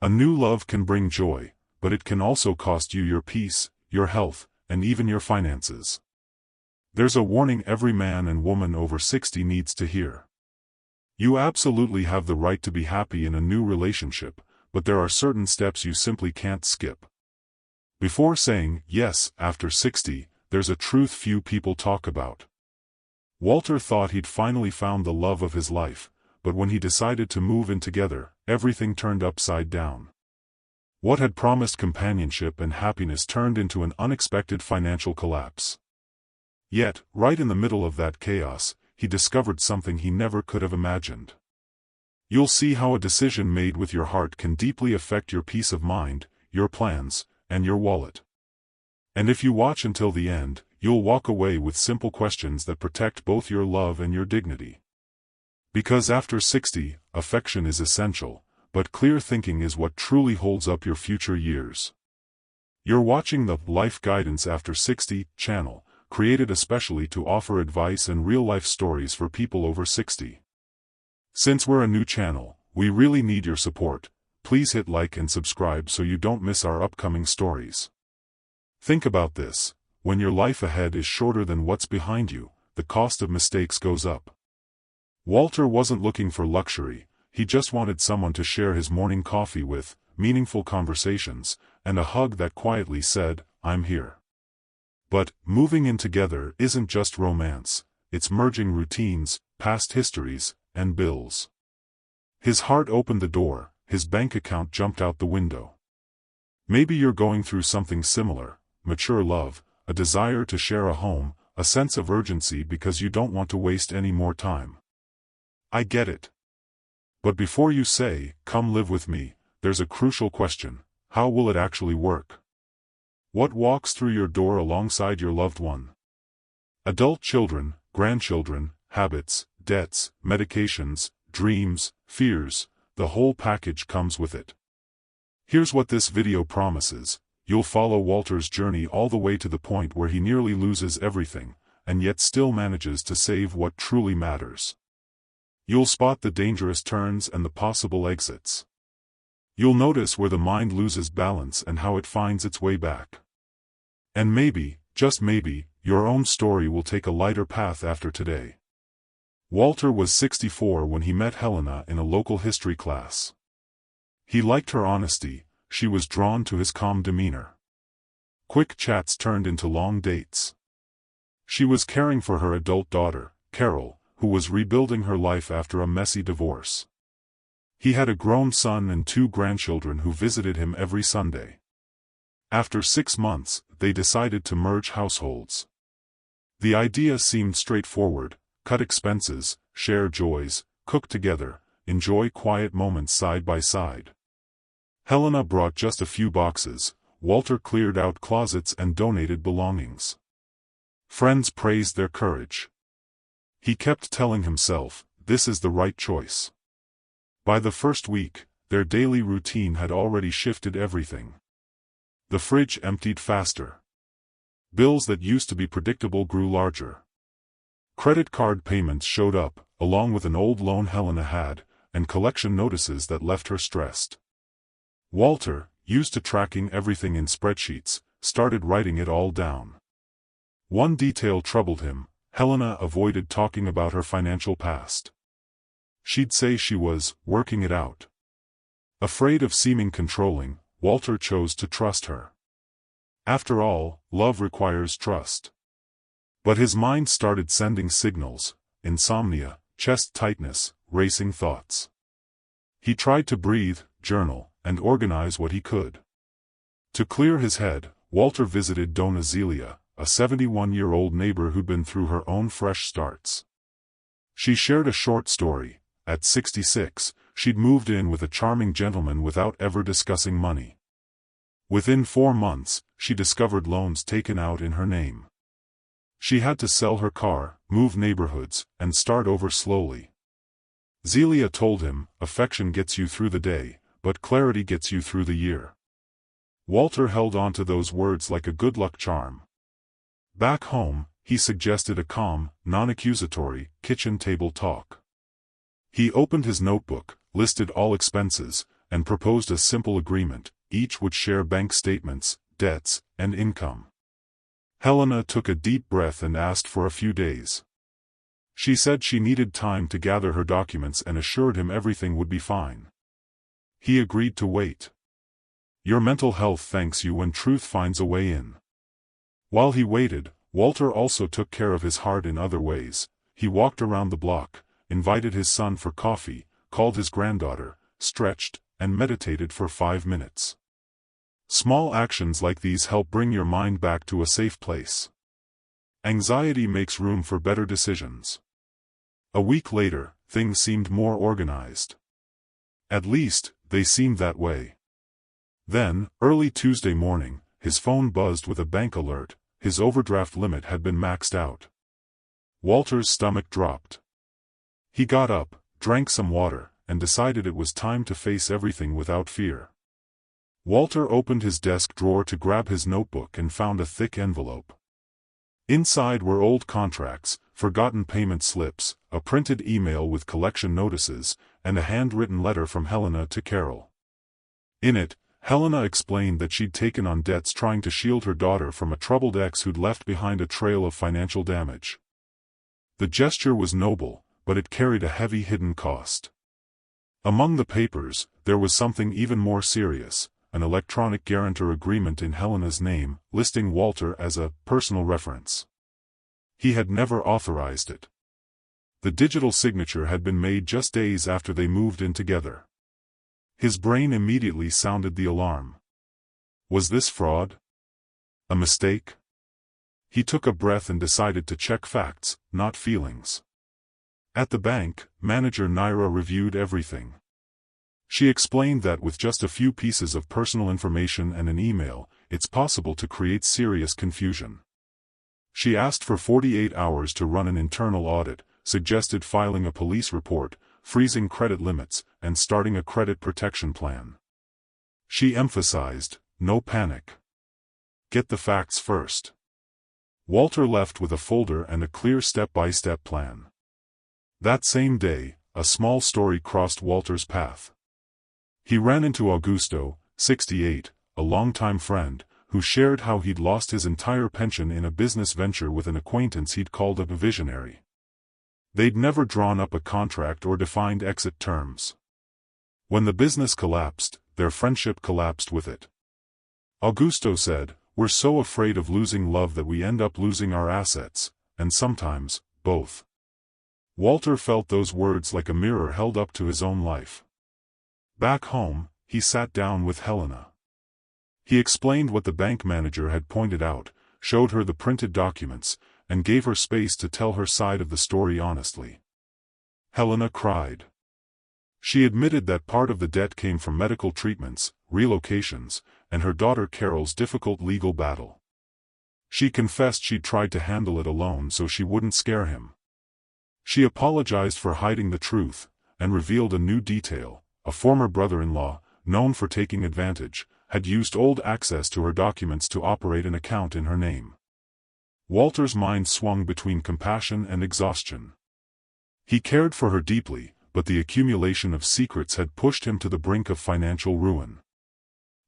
A new love can bring joy, but it can also cost you your peace, your health, and even your finances. There's a warning every man and woman over 60 needs to hear. You absolutely have the right to be happy in a new relationship, but there are certain steps you simply can't skip. Before saying yes after 60, there's a truth few people talk about. Walter thought he'd finally found the love of his life, but when he decided to move in together, everything turned upside down. What had promised companionship and happiness turned into an unexpected financial collapse. Yet, right in the middle of that chaos, he discovered something he never could have imagined. You'll see how a decision made with your heart can deeply affect your peace of mind, your plans, and your wallet. And if you watch until the end, you'll walk away with simple questions that protect both your love and your dignity. Because after 60, affection is essential, but clear thinking is what truly holds up your future years. You're watching the Life Guidance After 60 channel, created especially to offer advice and real-life stories for people over 60. Since we're a new channel, we really need your support. Please hit like and subscribe so you don't miss our upcoming stories. Think about this: when your life ahead is shorter than what's behind you, the cost of mistakes goes up. Walter wasn't looking for luxury, he just wanted someone to share his morning coffee with, meaningful conversations, and a hug that quietly said, "I'm here." But, moving in together isn't just romance, it's merging routines, past histories, and bills. His heart opened the door, his bank account jumped out the window. Maybe you're going through something similar: mature love, a desire to share a home, a sense of urgency because you don't want to waste any more time. I get it. But before you say, "Come live with me," there's a crucial question: how will it actually work? What walks through your door alongside your loved one? Adult children, grandchildren, habits, debts, medications, dreams, fears, the whole package comes with it. Here's what this video promises: you'll follow Walter's journey all the way to the point where he nearly loses everything, and yet still manages to save what truly matters. You'll spot the dangerous turns and the possible exits. You'll notice where the mind loses balance and how it finds its way back. And maybe, just maybe, your own story will take a lighter path after today. Walter was 64 when he met Helena in a local history class. He liked her honesty, she was drawn to his calm demeanor. Quick chats turned into long dates. She was caring for her adult daughter, Carol, who was rebuilding her life after a messy divorce. He had a grown son and 2 grandchildren who visited him every Sunday. After 6 months, they decided to merge households. The idea seemed straightforward: cut expenses, share joys, cook together, enjoy quiet moments side by side. Helena brought just a few boxes, Walter cleared out closets and donated belongings. Friends praised their courage. He kept telling himself, this is the right choice. By the first week, their daily routine had already shifted everything. The fridge emptied faster. Bills that used to be predictable grew larger. Credit card payments showed up, along with an old loan Helena had, and collection notices that left her stressed. Walter, used to tracking everything in spreadsheets, started writing it all down. One detail troubled him: Helena avoided talking about her financial past. She'd say she was working it out. Afraid of seeming controlling, Walter chose to trust her. After all, love requires trust. But his mind started sending signals: insomnia, chest tightness, racing thoughts. He tried to breathe, journal, and organize what he could. To clear his head, Walter visited Dona Zelia, a 71-year-old neighbor who'd been through her own fresh starts. She shared a short story: at 66, she'd moved in with a charming gentleman without ever discussing money. Within 4 months, she discovered loans taken out in her name. She had to sell her car, move neighborhoods, and start over slowly. Zelia told him, affection gets you through the day, but clarity gets you through the year. Walter held on to those words like a good luck charm. Back home, he suggested a calm, non-accusatory, kitchen table talk. He opened his notebook, listed all expenses, and proposed a simple agreement: each would share bank statements, debts, and income. Helena took a deep breath and asked for a few days. She said she needed time to gather her documents and assured him everything would be fine. He agreed to wait. "Your mental health thanks you when truth finds a way in." While he waited, Walter also took care of his heart in other ways. He walked around the block, invited his son for coffee, called his granddaughter, stretched, and meditated for 5 minutes. Small actions like these help bring your mind back to a safe place. Anxiety makes room for better decisions. A week later, things seemed more organized. At least, they seemed that way. Then, early Tuesday morning, his phone buzzed with a bank alert: his overdraft limit had been maxed out. Walter's stomach dropped. He got up, drank some water, and decided it was time to face everything without fear. Walter opened his desk drawer to grab his notebook and found a thick envelope. Inside were old contracts, forgotten payment slips, a printed email with collection notices, and a handwritten letter from Helena to Carol. In it, Helena explained that she'd taken on debts trying to shield her daughter from a troubled ex who'd left behind a trail of financial damage. The gesture was noble, but it carried a heavy hidden cost. Among the papers, there was something even more serious: an electronic guarantor agreement in Helena's name, listing Walter as a personal reference. He had never authorized it. The digital signature had been made just days after they moved in together. His brain immediately sounded the alarm. Was this fraud? A mistake? He took a breath and decided to check facts, not feelings. At the bank, manager Naira reviewed everything. She explained that with just a few pieces of personal information and an email, it's possible to create serious confusion. She asked for 48 hours to run an internal audit, suggested filing a police report, freezing credit limits, and starting a credit protection plan. She emphasized, no panic. Get the facts first. Walter left with a folder and a clear step-by-step plan. That same day, a small story crossed Walter's path. He ran into Augusto, 68, a longtime friend, who shared how he'd lost his entire pension in a business venture with an acquaintance he'd called a visionary. They'd never drawn up a contract or defined exit terms. When the business collapsed, their friendship collapsed with it. Augusto said, "We're so afraid of losing love that we end up losing our assets, and sometimes, both." Walter felt those words like a mirror held up to his own life. Back home, he sat down with Helena. He explained what the bank manager had pointed out, showed her the printed documents, and gave her space to tell her side of the story honestly. Helena cried. She admitted that part of the debt came from medical treatments, relocations, and her daughter Carol's difficult legal battle. She confessed she'd tried to handle it alone so she wouldn't scare him. She apologized for hiding the truth, and revealed a new detail: a former brother-in-law, known for taking advantage, had used old access to her documents to operate an account in her name. Walter's mind swung between compassion and exhaustion. He cared for her deeply, but the accumulation of secrets had pushed him to the brink of financial ruin.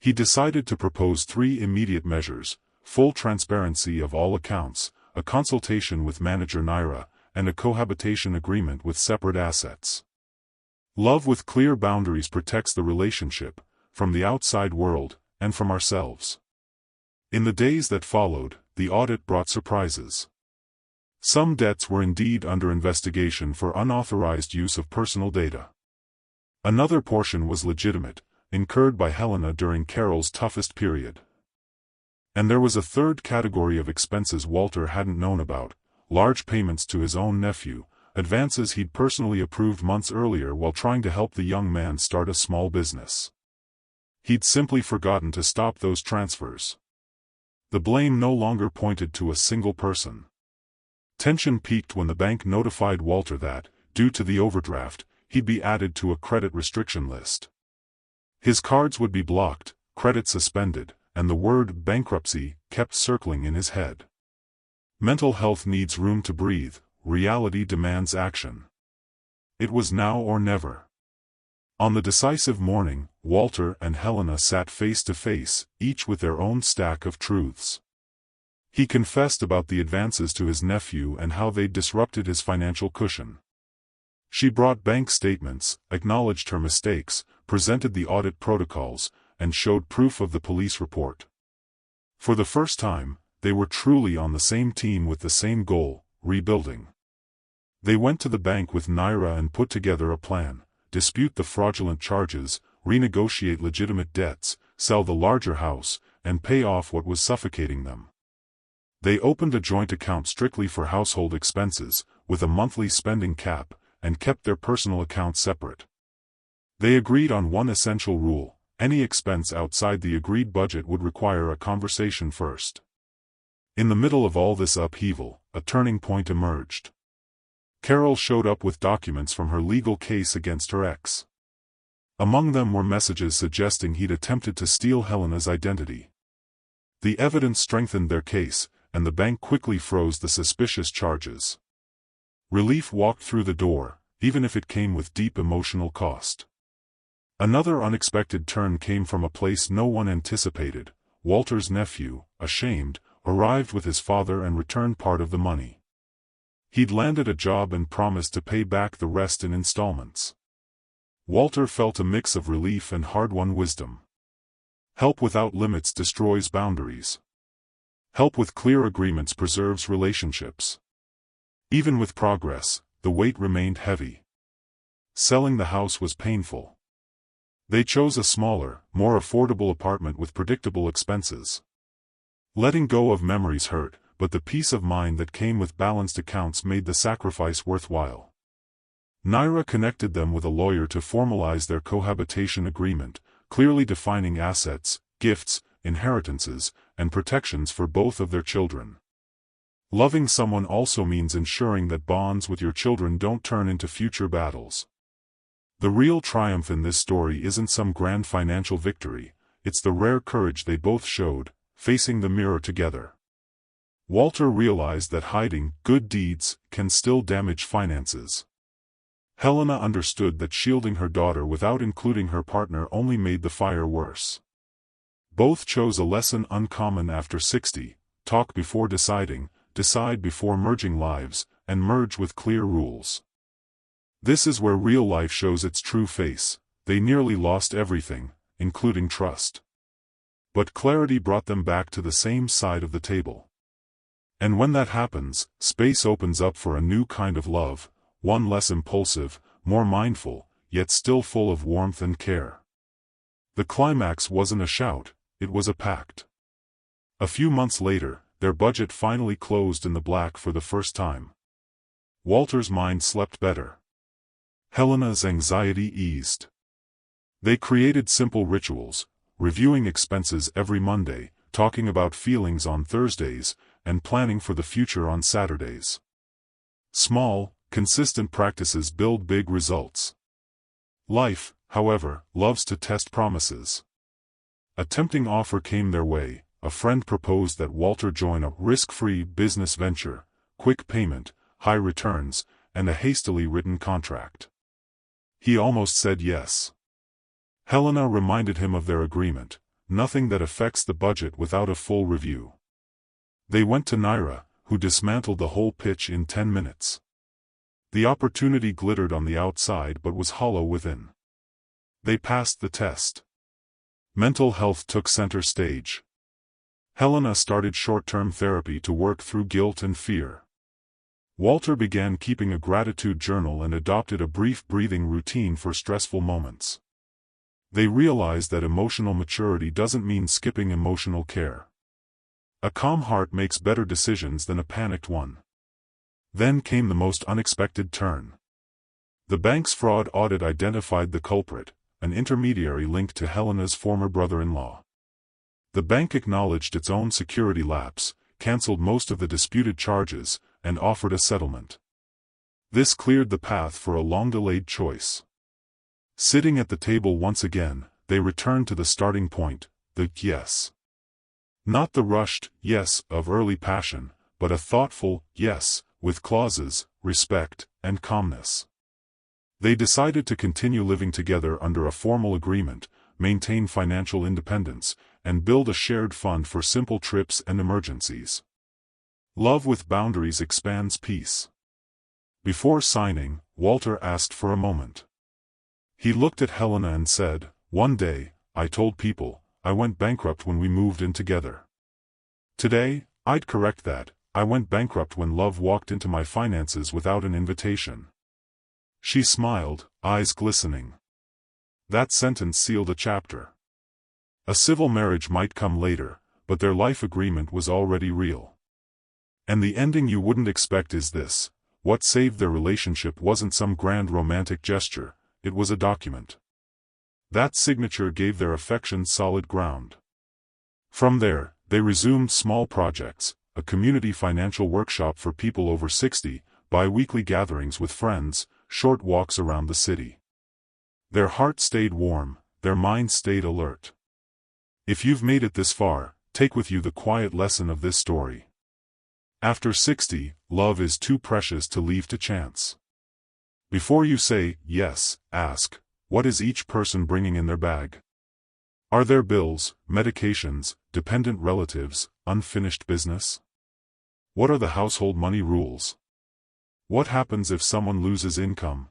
He decided to propose 3 immediate measures: full transparency of all accounts, a consultation with manager Naira, and a cohabitation agreement with separate assets. Love with clear boundaries protects the relationship, from the outside world, and from ourselves. In the days that followed, the audit brought surprises. Some debts were indeed under investigation for unauthorized use of personal data. Another portion was legitimate, incurred by Helena during Carol's toughest period. And there was a third category of expenses Walter hadn't known about: large payments to his own nephew, advances he'd personally approved months earlier while trying to help the young man start a small business. He'd simply forgotten to stop those transfers. The blame no longer pointed to a single person. Tension peaked when the bank notified Walter that, due to the overdraft, he'd be added to a credit restriction list. His cards would be blocked, credit suspended, and the word bankruptcy kept circling in his head. Mental health needs room to breathe, reality demands action. It was now or never. On the decisive morning, Walter and Helena sat face to face, each with their own stack of truths. He confessed about the advances to his nephew and how they'd disrupted his financial cushion. She brought bank statements, acknowledged her mistakes, presented the audit protocols, and showed proof of the police report. For the first time, they were truly on the same team with the same goal, rebuilding. They went to the bank with Naira and put together a plan: dispute the fraudulent charges, renegotiate legitimate debts, sell the larger house, and pay off what was suffocating them. They opened a joint account strictly for household expenses, with a monthly spending cap, and kept their personal accounts separate. They agreed on one essential rule: any expense outside the agreed budget would require a conversation first. In the middle of all this upheaval, a turning point emerged. Carol showed up with documents from her legal case against her ex. Among them were messages suggesting he'd attempted to steal Helena's identity. The evidence strengthened their case, and the bank quickly froze the suspicious charges. Relief walked through the door, even if it came with deep emotional cost. Another unexpected turn came from a place no one anticipated. Walter's nephew, ashamed, arrived with his father and returned part of the money. He'd landed a job and promised to pay back the rest in installments. Walter felt a mix of relief and hard-won wisdom. Help without limits destroys boundaries. Help with clear agreements preserves relationships. Even with progress, the weight remained heavy. Selling the house was painful. They chose a smaller, more affordable apartment with predictable expenses. Letting go of memories hurt, but the peace of mind that came with balanced accounts made the sacrifice worthwhile. Naira connected them with a lawyer to formalize their cohabitation agreement, clearly defining assets, gifts, inheritances, and protections for both of their children. Loving someone also means ensuring that bonds with your children don't turn into future battles. The real triumph in this story isn't some grand financial victory, it's the rare courage they both showed, facing the mirror together. Walter realized that hiding good deeds can still damage finances. Helena understood that shielding her daughter without including her partner only made the fire worse. Both chose a lesson uncommon after 60: talk before deciding, decide before merging lives, and merge with clear rules. This is where real life shows its true face. They nearly lost everything, including trust. But clarity brought them back to the same side of the table. And when that happens, space opens up for a new kind of love, one less impulsive, more mindful, yet still full of warmth and care. The climax wasn't a shout, it was a pact. A few months later, their budget finally closed in the black for the first time. Walter's mind slept better. Helena's anxiety eased. They created simple rituals, reviewing expenses every Monday, talking about feelings on Thursdays, and planning for the future on Saturdays. Small, consistent practices build big results. Life, however, loves to test promises. A tempting offer came their way. A friend proposed that Walter join a risk-free business venture, quick payment, high returns, and a hastily written contract. He almost said yes. Helena reminded him of their agreement: nothing that affects the budget without a full review. They went to Naira, who dismantled the whole pitch in 10 minutes. The opportunity glittered on the outside but was hollow within. They passed the test. Mental health took center stage. Helena started short-term therapy to work through guilt and fear. Walter began keeping a gratitude journal and adopted a brief breathing routine for stressful moments. They realized that emotional maturity doesn't mean skipping emotional care. A calm heart makes better decisions than a panicked one. Then came the most unexpected turn. The bank's fraud audit identified the culprit, an intermediary linked to Helena's former brother-in-law. The bank acknowledged its own security lapse, cancelled most of the disputed charges, and offered a settlement. This cleared the path for a long-delayed choice. Sitting at the table once again, they returned to the starting point, the yes. Not the rushed yes of early passion, but a thoughtful yes, with clauses, respect, and calmness. They decided to continue living together under a formal agreement, maintain financial independence, and build a shared fund for simple trips and emergencies. Love with boundaries expands peace. Before signing, Walter asked for a moment. He looked at Helena and said, "One day, I told people, I went bankrupt when we moved in together. Today, I'd correct that, I went bankrupt when love walked into my finances without an invitation." She smiled, eyes glistening. That sentence sealed a chapter. A civil marriage might come later, but their life agreement was already real. And the ending you wouldn't expect is this: what saved their relationship wasn't some grand romantic gesture, it was a document. That signature gave their affection solid ground. From there, they resumed small projects, a community financial workshop for people over 60, bi-weekly gatherings with friends, short walks around the city. Their heart stayed warm, their mind stayed alert. If you've made it this far, take with you the quiet lesson of this story. After 60, love is too precious to leave to chance. Before you say yes, ask, what is each person bringing in their bag? Are there bills, medications, dependent relatives, unfinished business? What are the household money rules? What happens if someone loses income?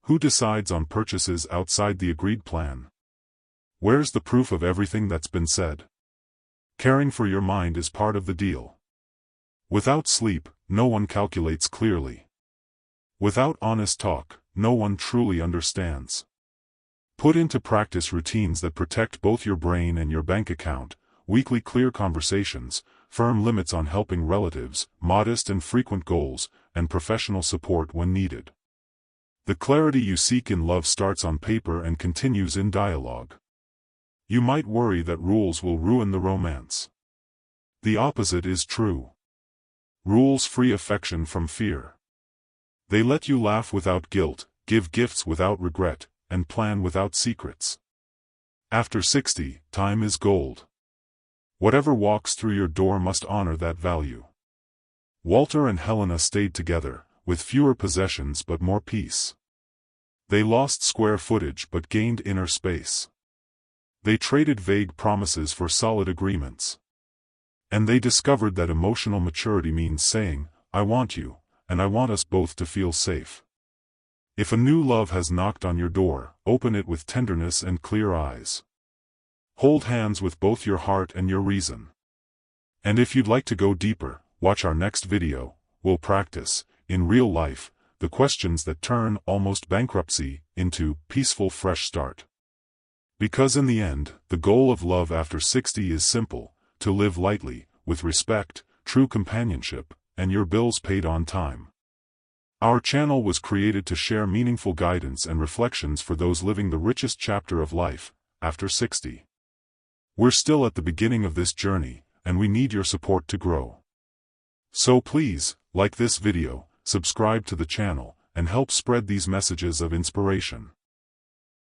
Who decides on purchases outside the agreed plan? Where's the proof of everything that's been said? Caring for your mind is part of the deal. Without sleep, no one calculates clearly. Without honest talk, no one truly understands. Put into practice routines that protect both your brain and your bank account, weekly clear conversations, firm limits on helping relatives, modest and frequent goals, and professional support when needed. The clarity you seek in love starts on paper and continues in dialogue. You might worry that rules will ruin the romance. The opposite is true. Rules free affection from fear. They let you laugh without guilt, give gifts without regret, and plan without secrets. After 60, time is gold. Whatever walks through your door must honor that value. Walter and Helena stayed together, with fewer possessions but more peace. They lost square footage but gained inner space. They traded vague promises for solid agreements. And they discovered that emotional maturity means saying, "I want you, and I want us both to feel safe." If a new love has knocked on your door, open it with tenderness and clear eyes. Hold hands with both your heart and your reason. And if you'd like to go deeper, watch our next video. We'll practice, in real life, the questions that turn almost bankruptcy into peaceful fresh start. Because in the end, the goal of love after 60 is simple: to live lightly, with respect, true companionship, and your bills paid on time. Our channel was created to share meaningful guidance and reflections for those living the richest chapter of life, after 60. We're still at the beginning of this journey, and we need your support to grow. So please, like this video, subscribe to the channel, and help spread these messages of inspiration.